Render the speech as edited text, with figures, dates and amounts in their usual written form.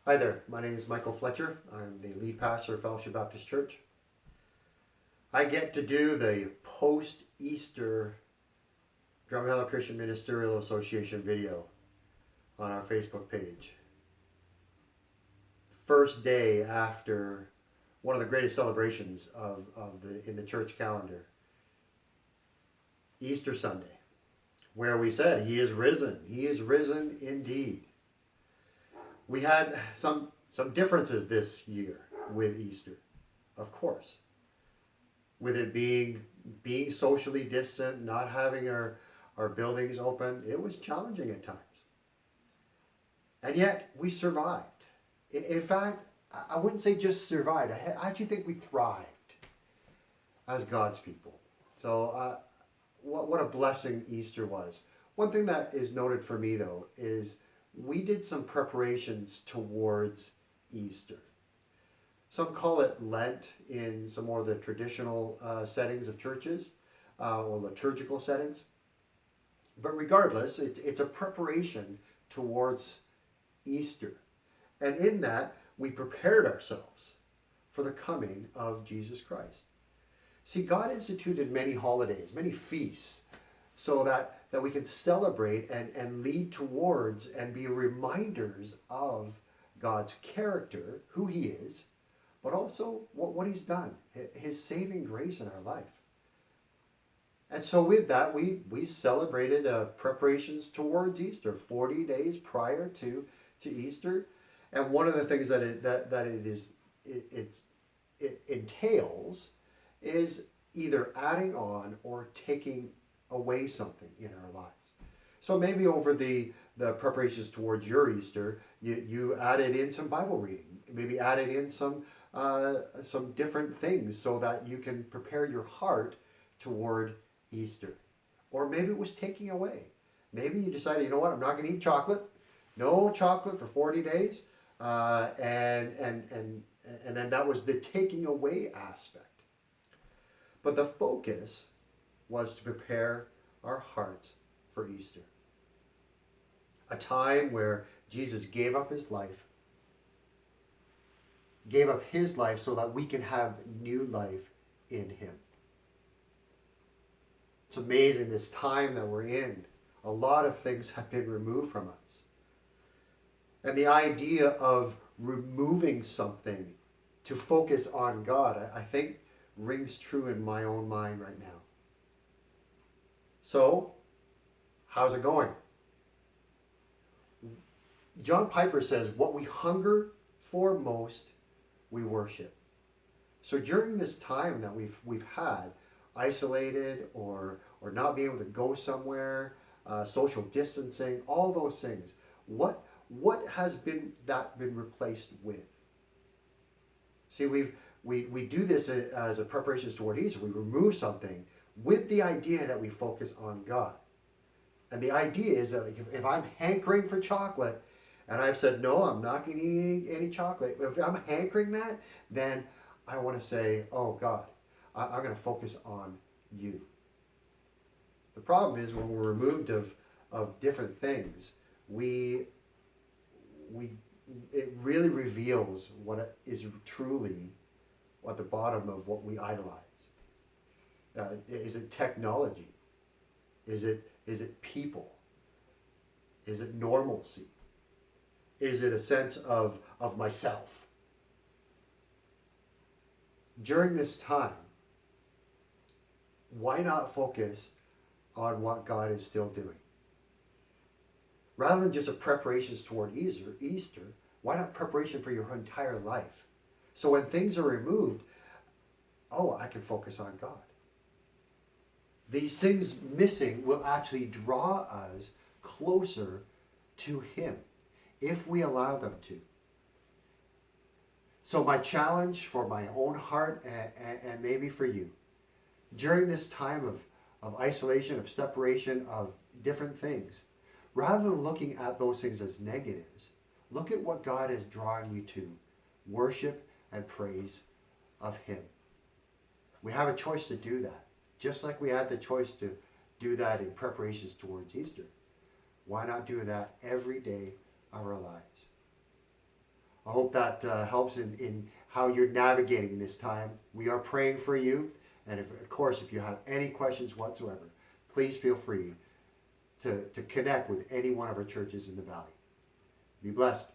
Hi there, my name is Michael Fletcher. I'm the lead pastor of Fellowship Baptist Church. I get to do the post-Easter Drumheller Christian Ministerial Association video on our Facebook page. First day after one of the greatest celebrations in the church calendar, Easter Sunday, where we said, He is risen. He is risen indeed. We had some differences this year with Easter, of course. With it being socially distant, not having our buildings open, it was challenging at times. And yet, we survived. In fact, I wouldn't say just survived. I actually think we thrived as God's people. So, what a blessing Easter was. One thing that is noted for me, though, is we did some preparations towards Easter. Some call it Lent in some more of the traditional settings of churches or liturgical settings. But regardless, it's a preparation towards Easter. And in that, we prepared ourselves for the coming of Jesus Christ. See, God instituted many holidays, many feasts, so that we can celebrate and lead towards and be reminders of God's character, who He is, but also what He's done, His saving grace in our life. And so with that, we celebrated preparations towards Easter, 40 days prior to Easter. And one of the things that it entails is either adding on or taking away something in our lives. So maybe over the preparations towards your Easter, you added in some Bible reading, maybe added in some different things so that you can prepare your heart toward Easter. Or maybe it was taking away. Maybe you decided, you know what, I'm not going to eat chocolate. No chocolate for 40 days. And then that was the taking away aspect. But the focus was to prepare our hearts for Easter. A time where Jesus gave up His life so that we can have new life in Him. It's amazing this time that we're in. A lot of things have been removed from us. And the idea of removing something to focus on God, I think, rings true in my own mind right now. So, how's it going? John Piper says, what we hunger for most, we worship. So during this time that we've had, isolated or not being able to go somewhere, social distancing, all those things, what has been replaced with? See, we do this as a preparation toward Easter. We remove something with the idea that we focus on God. And the idea is that if I'm hankering for chocolate, and I've said, no, I'm not going to eat any chocolate. If I'm hankering that, then I want to say, oh God, I'm going to focus on you. The problem is when we're removed of different things, it really reveals what is truly at the bottom of what we idolize. Is it technology? Is it people? Is it normalcy? Is it a sense of myself? During this time, why not focus on what God is still doing? Rather than just a preparations toward Easter, why not preparation for your entire life? So when things are removed, I can focus on God. These things missing will actually draw us closer to Him if we allow them to. So my challenge for my own heart and maybe for you, during this time of isolation, of separation, of different things, rather than looking at those things as negatives, look at what God is drawing you to. Worship and praise of Him. We have a choice to do that, just like we had the choice to do that in preparations towards Easter. Why not do that every day of our lives? I hope that helps in how you're navigating this time. We are praying for you. And of course, if you have any questions whatsoever, please feel free to connect with any one of our churches in the valley. Be blessed.